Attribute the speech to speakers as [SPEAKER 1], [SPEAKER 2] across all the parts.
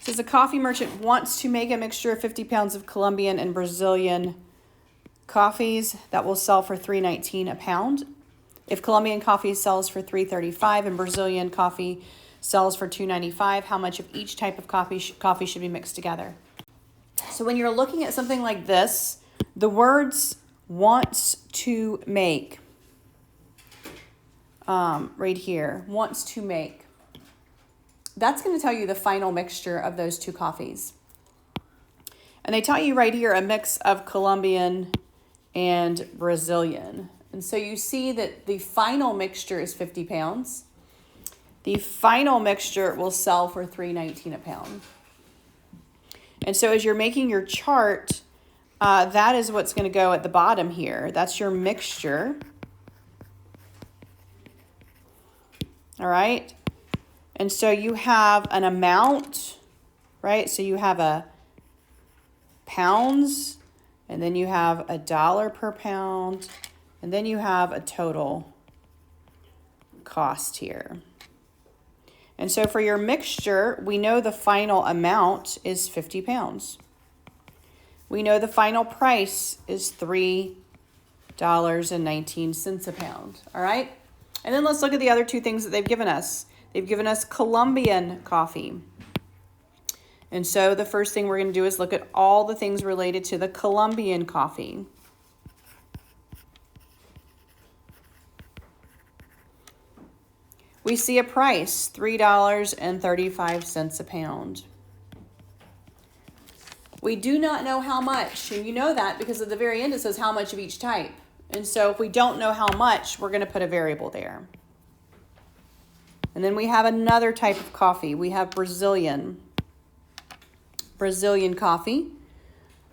[SPEAKER 1] It says a coffee merchant wants to make a mixture of 50 pounds of Colombian and Brazilian coffees that will sell for $3.19 a pound. If Colombian coffee sells for $3.35 and Brazilian coffee sells for $2.95, how much of each type of coffee should be mixed together? So when you're looking at something like this, the words wants to make, right here, wants to make, that's going to tell you the final mixture of those two coffees. And they tell you right here a mix of Colombian and Brazilian. And so you see that the final mixture is 50 pounds. The final mixture will sell for $3.19 a pound. And so as you're making your chart, that is what's going to go at the bottom here. That's your mixture. All right. And so you have an amount, right? So you have a pounds, and then you have $1 per pound, and then you have a total cost here. And so for your mixture, we know the final amount is 50 pounds. We know the final price is $3.19 a pound, all right? And then let's look at the other two things that they've given us. They've given us Colombian coffee. And so the first thing we're going to do is look at all the things related to the Colombian coffee. We see a price, $3.35 a pound. We do not know how much, and you know that because at the very end it says how much of each type. And so if we don't know how much, we're going to put a variable there. And then we have another type of coffee. We have Brazilian coffee.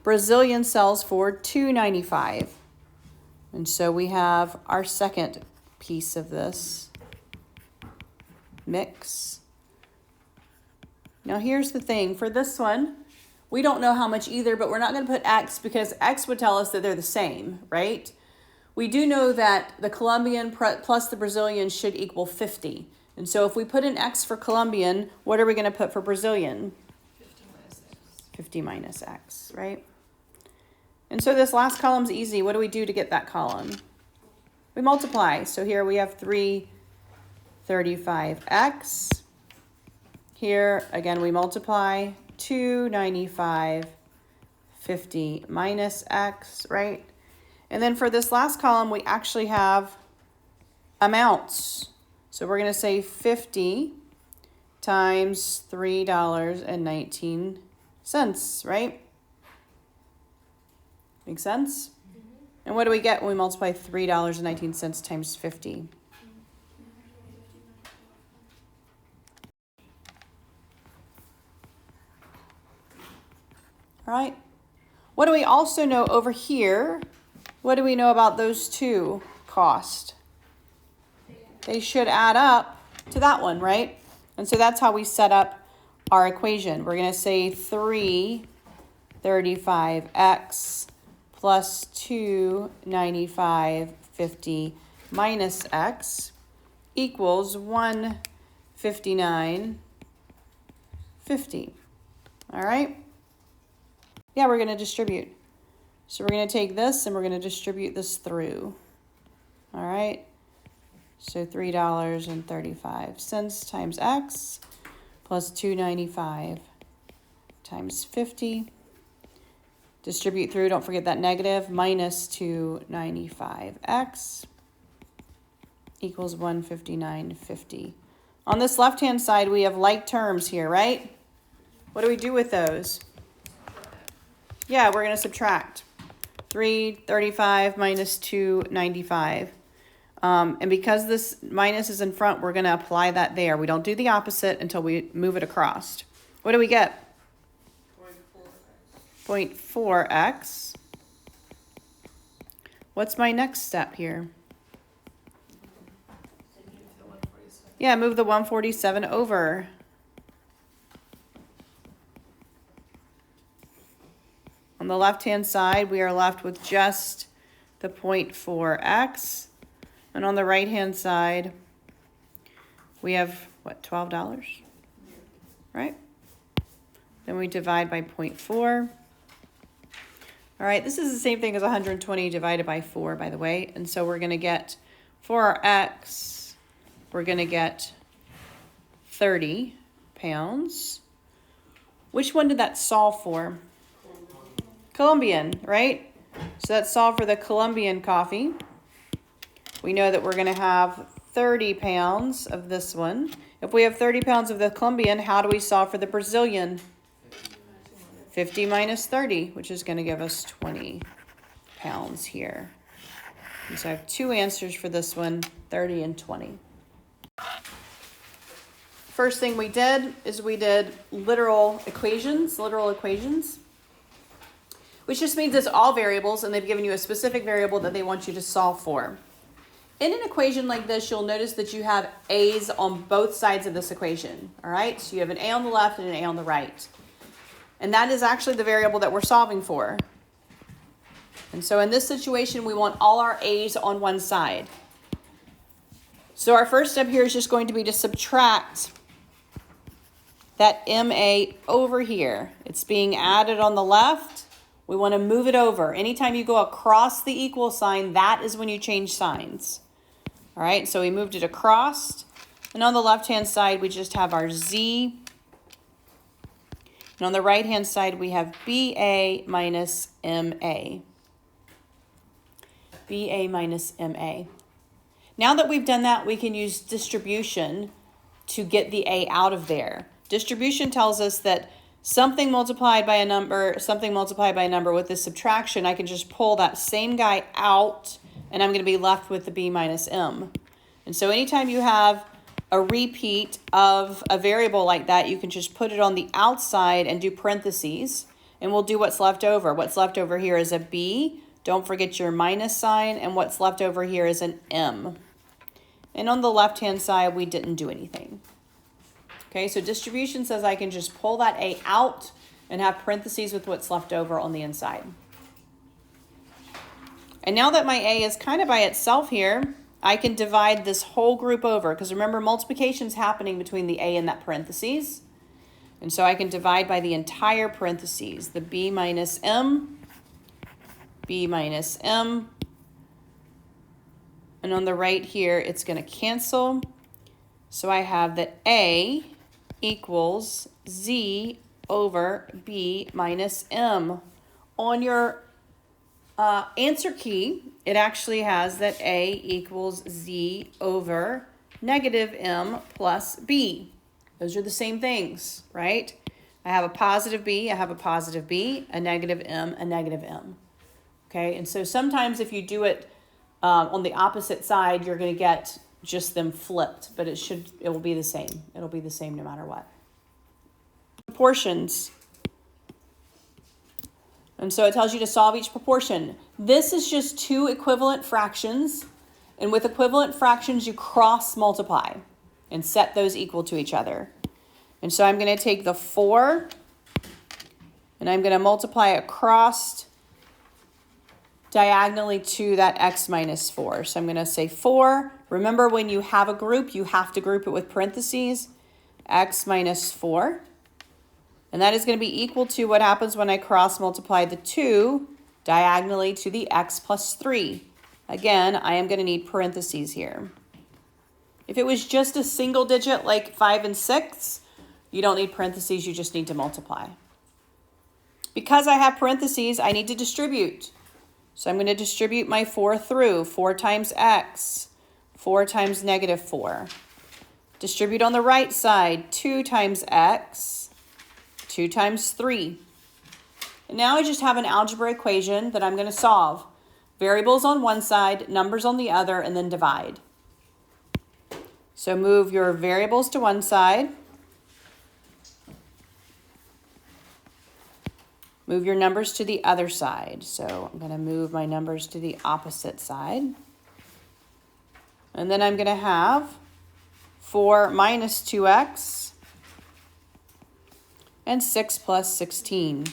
[SPEAKER 1] Brazilian sells for $2.95. And so we have our second piece of this mix. Now here's the thing. For this one, we don't know how much either, but we're not going to put X because X would tell us that they're the same, right? We do know that the Colombian plus the Brazilian should equal 50. And so if we put an X for Colombian, what are we going to put for Brazilian? 50 minus X, right? And so this last column's easy. What do we do to get that column? We multiply. So here we have 335X. Here, again, we multiply 295, 50 minus X, right? And then for this last column, we actually have amounts. So we're going to say 50 times $3.19, right? Make sense? Mm-hmm. And what do we get when we multiply $3.19 times 50? All right. What do we also know over here? What do we know about those two costs? They should add up to that one, right? And so that's how we set up our equation. We're going to say 335x plus 295.50 minus x equals 159.50. All right? Yeah, we're going to distribute. So we're going to take this and we're going to distribute this through. All right? So $3.35 times x plus 295 times 50. Distribute through, don't forget that negative, minus 295x equals 159.50. On this left-hand side, we have like terms here, right? What do we do with those? Yeah, we're going to subtract. 335 minus 295. And because this minus is in front, we're going to apply that there. We don't do the opposite until we move it across. What do we get? 0.4x. What's my next step here? Yeah, move the 147 over. On the left-hand side, we are left with just the 0.4x. And on the right-hand side, we have, what, $12? Right? Then we divide by 0.4. All right, this is the same thing as 120 divided by 4, by the way. And so we're going to get, for our x, we're going to get 30 pounds. Which one did that solve for? Colombian, right? So that's solved for the Colombian coffee. We know that we're going to have 30 pounds of this one. If we have 30 pounds of the Colombian, how do we solve for the Brazilian? 50 minus 30, which is going to give us 20 pounds here. And so I have two answers for this one, 30 and 20. First thing we did is we did literal equations, which just means it's all variables and they've given you a specific variable that they want you to solve for. In an equation like this, you'll notice that you have a's on both sides of this equation, all right? So you have an a on the left and an a on the right. And that is actually the variable that we're solving for. And so in this situation, we want all our a's on one side. So our first step here is just going to be to subtract that MA over here. It's being added on the left. We want to move it over. Anytime you go across the equal sign, that is when you change signs. All right, so we moved it across. And on the left-hand side, we just have our Z. And on the right-hand side, we have BA minus MA. BA minus MA. Now that we've done that, we can use distribution to get the A out of there. Distribution tells us that something multiplied by a number with this subtraction, I can just pull that same guy out and I'm going to be left with the B minus M. And so anytime you have a repeat of a variable like that, you can just put it on the outside and do parentheses and we'll do what's left over. What's left over here is a B. Don't forget your minus sign, and what's left over here is an M. And on the left-hand side, we didn't do anything. Okay, so distribution says I can just pull that A out and have parentheses with what's left over on the inside. And now that my A is kind of by itself here, I can divide this whole group over, because remember, multiplication is happening between the A and that parentheses. And so I can divide by the entire parentheses, the B minus M, B minus M. And on the right here, it's going to cancel. So I have that A equals Z over B minus M. On your answer key, it actually has that A equals Z over negative M plus B. Those are the same things, right? I have a positive B, I have a positive B, a negative M, a negative M. Okay, and so sometimes if you do it on the opposite side, you're going to get just them flipped, but it will be the same. It'll be the same no matter what. Proportions. And so it tells you to solve each proportion. This is just two equivalent fractions. And with equivalent fractions, you cross multiply and set those equal to each other. And so I'm going to take the 4 and I'm going to multiply across diagonally to that x minus 4. So I'm going to say 4. Remember, when you have a group, you have to group it with parentheses. X minus 4. And that is going to be equal to what happens when I cross multiply the 2 diagonally to the x plus 3. Again, I am going to need parentheses here. If it was just a single digit like 5 and 6, you don't need parentheses, you just need to multiply. Because I have parentheses, I need to distribute. So I'm going to distribute my 4 through. 4 times x, 4 times negative 4. Distribute on the right side, 2 times x, 2 times 3. And now I just have an algebra equation that I'm going to solve. Variables on one side, numbers on the other, and then divide. So move your variables to one side. Move your numbers to the other side. So I'm going to move my numbers to the opposite side. And then I'm going to have 4 minus 2x and 6 plus 16.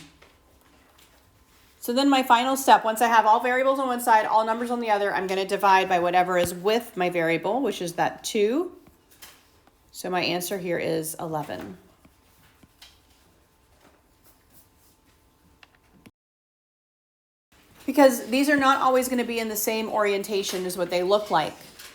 [SPEAKER 1] So then my final step, once I have all variables on one side, all numbers on the other, I'm going to divide by whatever is with my variable, which is that 2. So my answer here is 11. Because these are not always going to be in the same orientation as what they look like.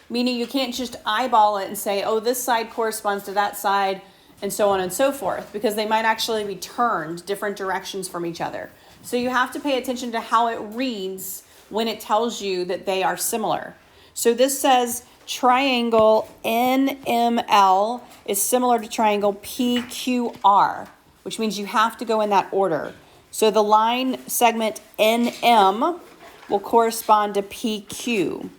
[SPEAKER 1] Meaning you can't just eyeball it and say, oh, this side corresponds to that side, and so on and so forth, because they might actually be turned different directions from each other. So you have to pay attention to how it reads when it tells you that they are similar. So this says triangle NML is similar to triangle PQR, which means you have to go in that order. So the line segment NM will correspond to PQ.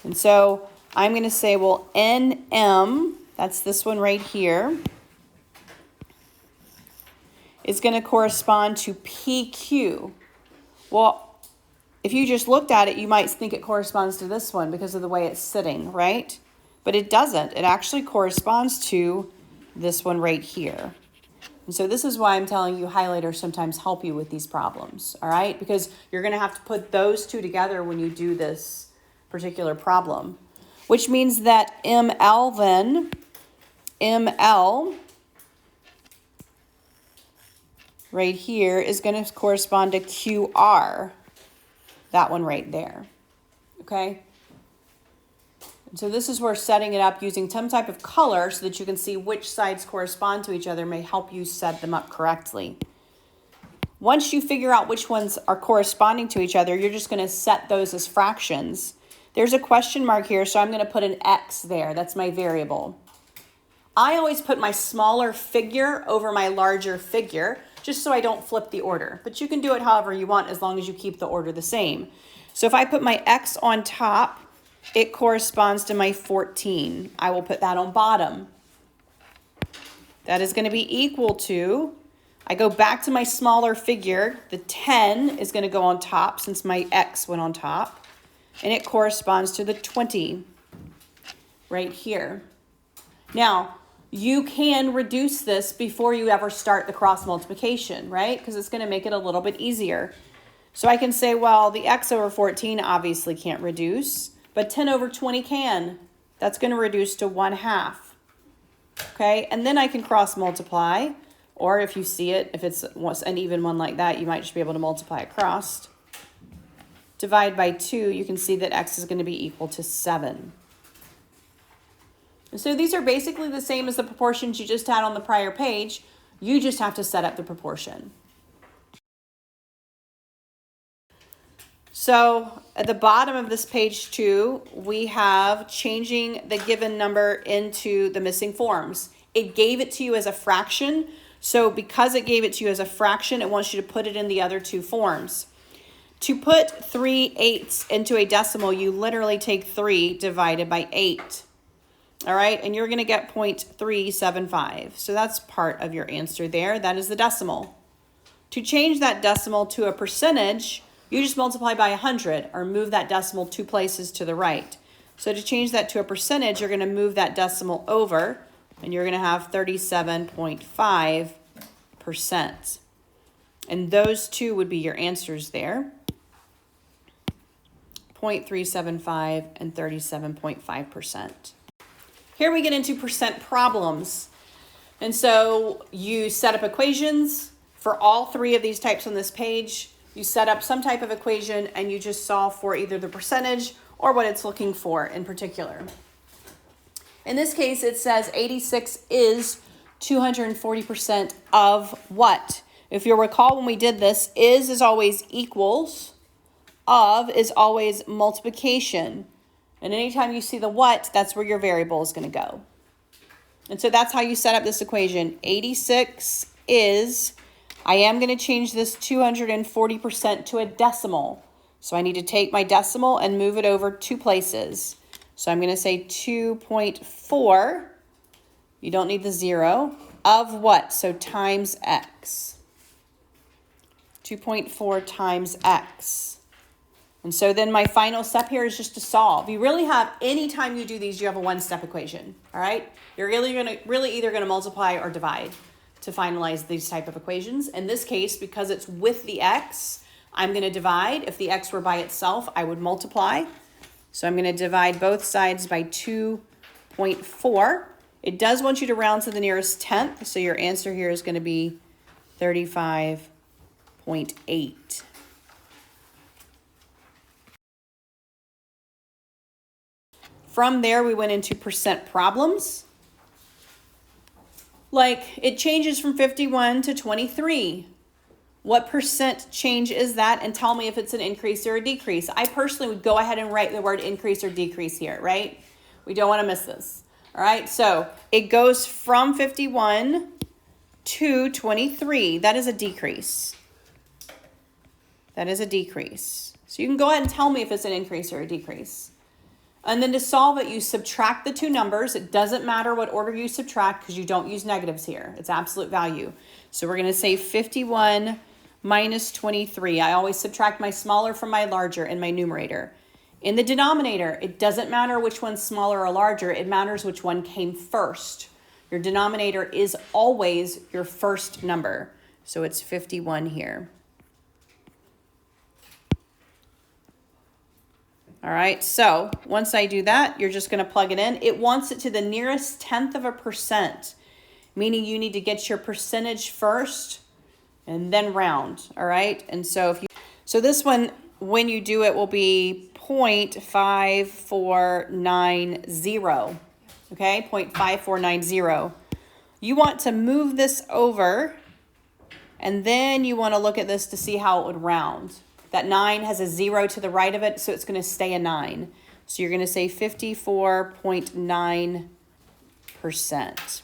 [SPEAKER 1] And so I'm going to say, well, NM, that's this one right here, is going to correspond to PQ. Well, if you just looked at it, you might think it corresponds to this one because of the way it's sitting, right? But it doesn't. It actually corresponds to this one right here. And so this is why I'm telling you highlighters sometimes help you with these problems, all right? Because you're going to have to put those two together when you do this particular problem, which means that ML then, ML right here is going to correspond to QR, that one right there, okay? And so this is where setting it up using some type of color so that you can see which sides correspond to each other may help you set them up correctly. Once you figure out which ones are corresponding to each other, you're just going to set those as fractions. There's a question mark here, so I'm going to put an X there. That's my variable. I always put my smaller figure over my larger figure, just so I don't flip the order. But you can do it however you want as long as you keep the order the same. So if I put my X on top, it corresponds to my 14. I will put that on bottom. That is going to be equal to, I go back to my smaller figure, the 10 is going to go on top since my X went on top, and it corresponds to the 20 right here. Now, you can reduce this before you ever start the cross multiplication, right? Because it's going to make it a little bit easier. So I can say, well, the X over 14 obviously can't reduce, but 10 over 20 can. That's going to reduce to 1/2. Okay, and then I can cross multiply, or if you see it, if it's an even one like that, you might just be able to multiply across. Divide by 2, you can see that X is going to be equal to 7. And so these are basically the same as the proportions you just had on the prior page. You just have to set up the proportion. So at the bottom of this page 2, we have changing the given number into the missing forms. It gave it to you as a fraction. So because it gave it to you as a fraction, it wants you to put it in the other two forms. To put 3/8 into a decimal, you literally take 3 divided by 8. All right, and you're going to get 0.375. So that's part of your answer there. That is the decimal. To change that decimal to a percentage, you just multiply by 100 or move that decimal 2 places to the right. So to change that to a percentage, you're going to move that decimal over, and you're going to have 37.5%. And those two would be your answers there. 0.375 and 37.5%. Here we get into percent problems. And so you set up equations for all 3 of these types on this page. You set up some type of equation and you just solve for either the percentage or what it's looking for in particular. In this case, it says 86 is 240% of what? If you'll recall when we did this, is always equals, of is always multiplication. And anytime you see the what, that's where your variable is going to go. And so that's how you set up this equation. 86 is, I am going to change this 240% to a decimal. So I need to take my decimal and move it over 2 places. So I'm going to say 2.4, you don't need the 0, of what? So times x. 2.4 times x. And so then my final step here is just to solve. You really have, anytime you do these, you have a one-step equation, all right? You're really either going to multiply or divide to finalize these type of equations. In this case, because it's with the x, I'm going to divide. If the x were by itself, I would multiply. So I'm going to divide both sides by 2.4. It does want you to round to the nearest tenth, so your answer here is going to be 35.8. From there, we went into percent problems. Like, it changes from 51 to 23. What percent change is that? And tell me if it's an increase or a decrease. I personally would go ahead and write the word increase or decrease here, right? We don't want to miss this. All right, so it goes from 51 to 23. That is a decrease. That is a decrease. So you can go ahead and tell me if it's an increase or a decrease. And then to solve it, you subtract the two numbers. It doesn't matter what order you subtract because you don't use negatives here. It's absolute value. So we're going to say 51 minus 23. I always subtract my smaller from my larger in my numerator. In the denominator, it doesn't matter which one's smaller or larger. It matters which one came first. Your denominator is always your first number. So it's 51 here. All right, so once I do that, you're just going to plug it in. It wants it to the nearest 1/10 of a percent, meaning you need to get your percentage first and then round, all right? And so so this one, when you do it, will be 0.5490, okay? 0.5490. You want to move this over, and then you want to look at this to see how it would round. That 9 has a 0 to the right of it, so it's going to stay a 9. So you're going to say 54.9%.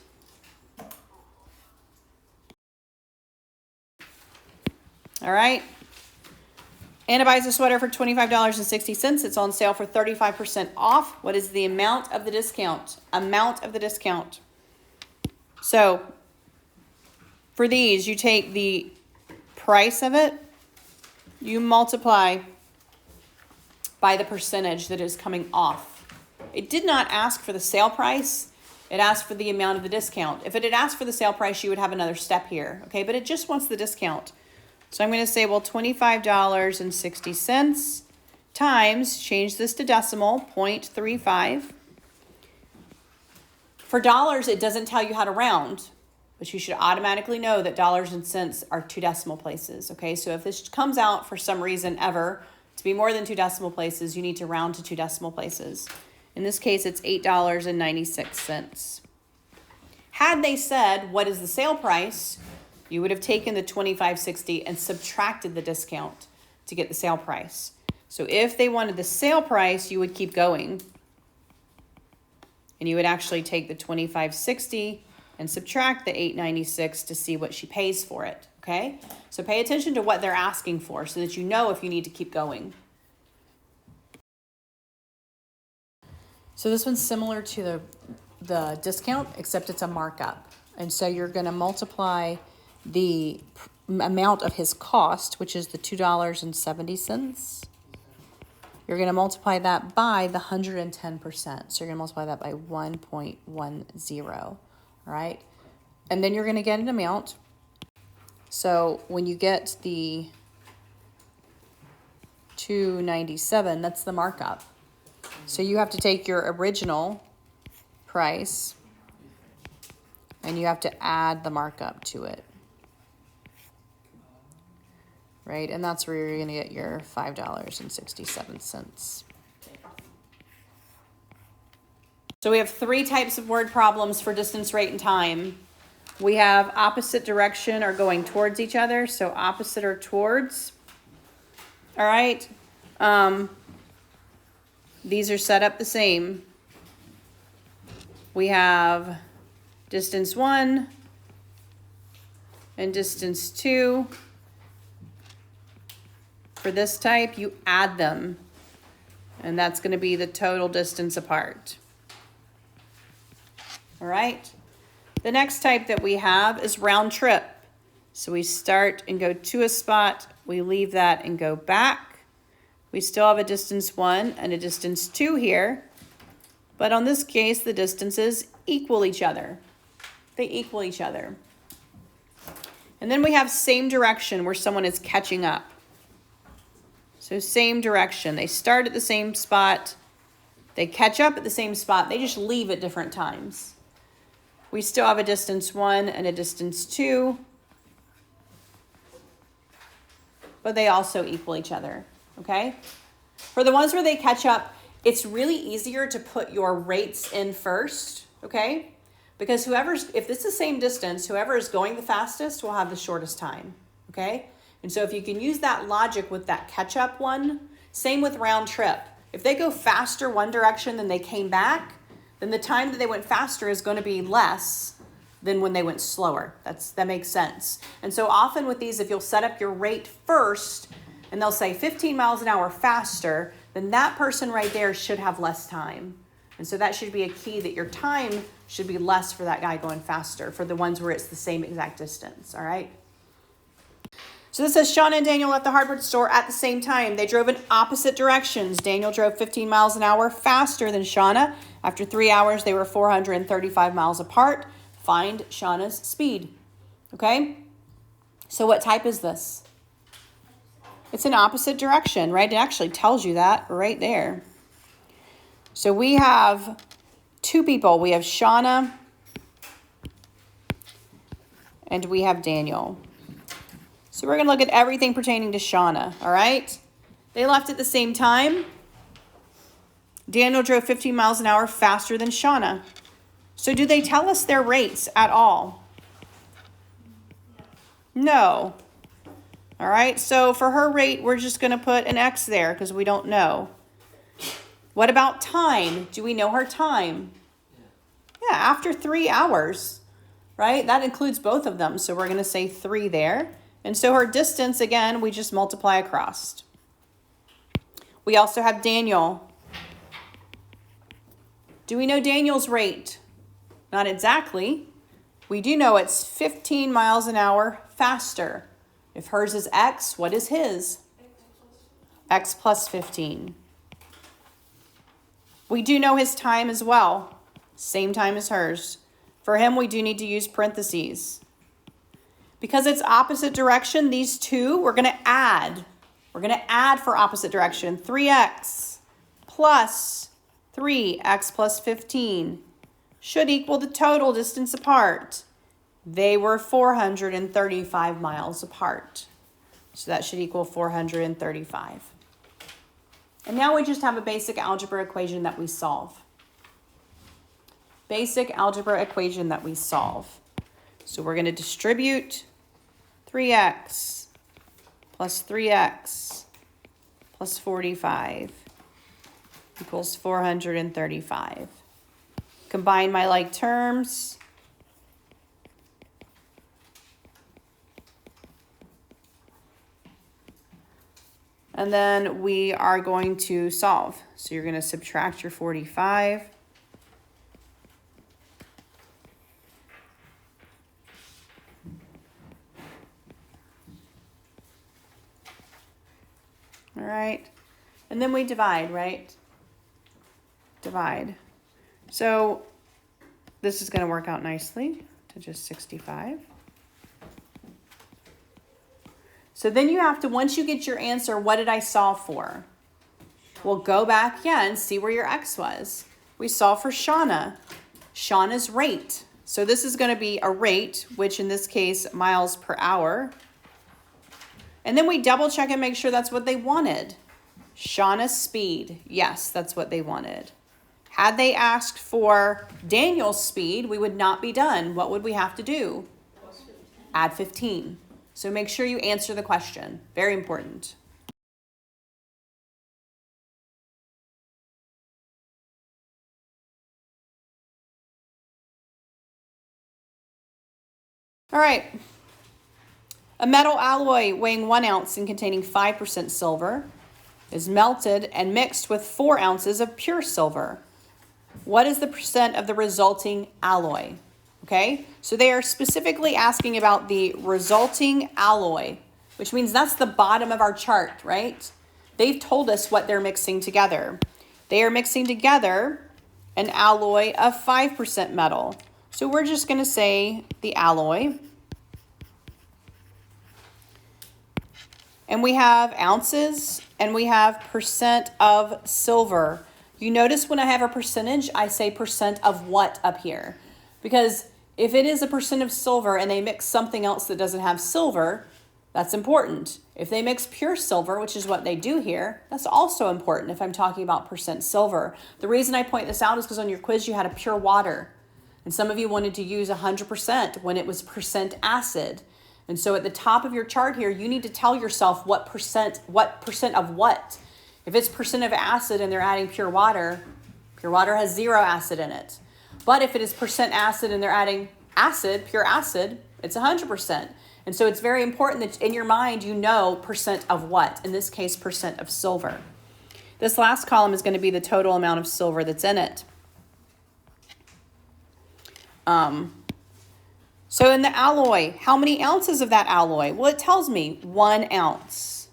[SPEAKER 1] All right. Anna buys a sweater for $25.60. It's on sale for 35% off. What is the amount of the discount? Amount of the discount. So for these, you take the price of it, you multiply by the percentage that is coming off. It did not ask for the sale price. It asked for the amount of the discount. If it had asked for the sale price, you would have another step here, okay? But it just wants the discount. So I'm going to say, well, $25.60 times, change this to decimal, 0.35. For dollars, it doesn't tell you how to round. But you should automatically know that dollars and cents are 2 decimal places, okay? So if this comes out for some reason ever to be more than 2 decimal places, you need to round to 2 decimal places. In this case, it's $8.96. Had they said, what is the sale price, you would have taken the $25.60 and subtracted the discount to get the sale price. So if they wanted the sale price, you would keep going. And you would actually take the $25.60 and subtract the $8.96 to see what she pays for it, okay? So pay attention to what they're asking for so that you know if you need to keep going. So this one's similar to the discount, except it's a markup. And so you're going to multiply the amount of his cost, which is the $2.70. You're going to multiply that by the 110%. So you're going to multiply that by 1.10. All right, and then you're going to get an amount. So when you get the $2.97, that's the markup. So you have to take your original price and you have to add the markup to it. Right, and that's where you're going to get your $5.67. So we have 3 types of word problems for distance, rate, and time. We have opposite direction or going towards each other. So opposite or towards. All right. These are set up the same. We have distance 1 and distance 2. For this type, you add them. And that's going to be the total distance apart. All right. The next type that we have is round trip. So we start and go to a spot. We leave that and go back. We still have a distance 1 and a distance 2 here. But on this case, the distances equal each other. They equal each other. And then we have same direction where someone is catching up. So same direction. They start at the same spot. They catch up at the same spot. They just leave at different times. We still have a distance 1 and a distance 2. But they also equal each other, okay? For the ones where they catch up, it's really easier to put your rates in first, okay? Because if it's the same distance, whoever is going the fastest will have the shortest time, okay? And so if you can use that logic with that catch-up one, same with round trip. If they go faster one direction than they came back, then the time that they went faster is going to be less than when they went slower. That makes sense. And so often with these, if you'll set up your rate first, and they'll say 15 miles an hour faster, then that person right there should have less time. And so that should be a key, that your time should be less for that guy going faster, for the ones where it's the same exact distance, all right? So this says Shauna and Daniel left the hardware store at the same time. They drove in opposite directions. Daniel drove 15 miles an hour faster than Shauna. After 3 hours, they were 435 miles apart. Find Shauna's speed. Okay? So what type is this? It's an opposite direction, right? It actually tells you that right there. So we have two people. We have Shauna and we have Daniel. So we're going to look at everything pertaining to Shauna, all right? They left at the same time. Daniel drove 15 miles an hour faster than Shauna. So do they tell us their rates at all? No. All right, so for her rate, we're just going to put an X there because we don't know. What about time? Do we know her time? Yeah, after 3 hours, right? That includes both of them, so we're going to say 3 there. And so her distance, again, we just multiply across. We also have Daniel. Do we know Daniel's rate? Not exactly. We do know it's 15 miles an hour faster. If hers is X, what is his? X plus 15. We do know his time as well. Same time as hers. For him, we do need to use parentheses. Because it's opposite direction, these two, we're going to add. We're going to add for opposite direction. 3x plus 3x plus 15 should equal the total distance apart. They were 435 miles apart. So that should equal 435. And now we just have a basic algebra equation that we solve. Basic algebra equation that we solve. So we're going to distribute 3x plus 3x plus 45 equals 435. Combine my like terms. And then we are going to solve. So you're going to subtract your 45. All right. And then we divide, right? Divide. So this is going to work out nicely to just 65. So then you have to, once you get your answer, what did I solve for? Well, go back, and see where your X was. We solved for Shauna. Shauna's rate. So this is going to be a rate, which in this case, miles per hour. And then we double check and make sure that's what they wanted. Shauna's speed. Yes, that's what they wanted. Had they asked for Daniel's speed, we would not be done. What would we have to do? Add 15. So make sure you answer the question. Very important. All right. A metal alloy weighing 1 ounce and containing 5% silver is melted and mixed with 4 ounces of pure silver. What is the percent of the resulting alloy? Okay, so they are specifically asking about the resulting alloy, which means that's the bottom of our chart, right? They've told us what they're mixing together. They are mixing together an alloy of 5% metal. So we're just going to say the alloy. And we have ounces and we have percent of silver. You notice when I have a percentage, I say percent of what up here? Because if it is a percent of silver and they mix something else that doesn't have silver, That's important. If they mix pure silver, which is what they do here, that's also important if I'm talking about percent silver. The reason I point this out is because on your quiz you had a pure water. And some of you wanted to use 100% when it was percent acid. And so at the top of your chart here, you need to tell yourself what percent of what. If it's percent of acid and they're adding pure water has 0 acid in it. But if it is percent acid and they're adding acid, pure acid, it's 100%. And so it's very important that in your mind you know percent of what. In this case, percent of silver. This last column is going to be the total amount of silver that's in it. So in the alloy, how many ounces of that alloy? Well, it tells me 1 ounce.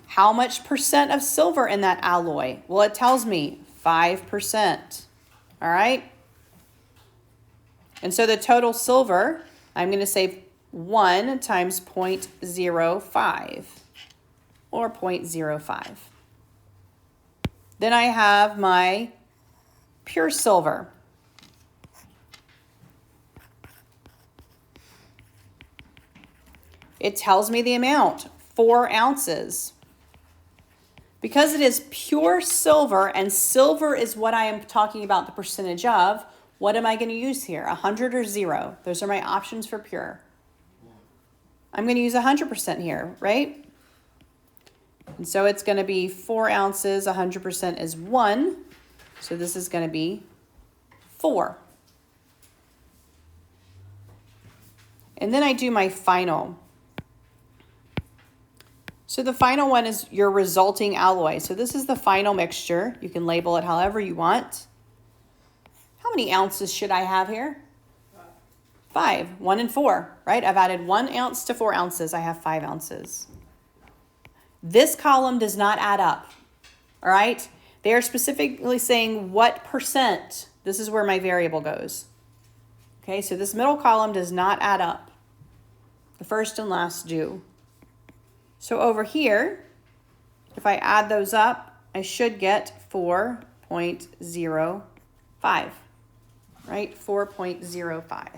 [SPEAKER 1] How much percent of silver in that alloy? Well, it tells me 5%. All right. And so the total silver, I'm going to say 1 times 0.05 or 0.05. Then I have my pure silver. It tells me the amount, 4 ounces. Because it is pure silver, and silver is what I am talking about the percentage of, what am I going to use here? 100 or 0? Those are my options for pure. I'm going to use 100% here, right? And so it's going to be 4 ounces, 100% is 1. So this is going to be 4. And then I do my final. So the final one is your resulting alloy. So this is the final mixture. You can label it however you want. How many ounces should I have here? 5. 1 and 4, right? I've added 1 ounce to 4 ounces. I have 5 ounces. This column does not add up, all right? They are specifically saying what percent. This is where my variable goes. Okay, so this middle column does not add up. The first and last do. So over here, if I add those up, I should get 4.05, right? 4.05.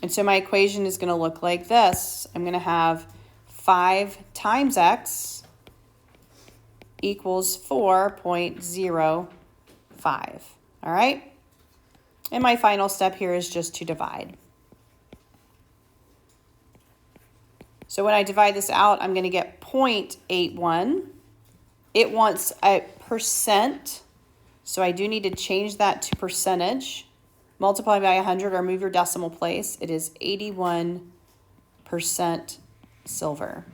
[SPEAKER 1] And so my equation is going to look like this. I'm going to have 5 times x equals 4.05. All right? And my final step here is just to divide. So when I divide this out, I'm going to get 0.81. It wants a percent, so I do need to change that to percentage. Multiply by 100 or move your decimal place. It is 81% silver.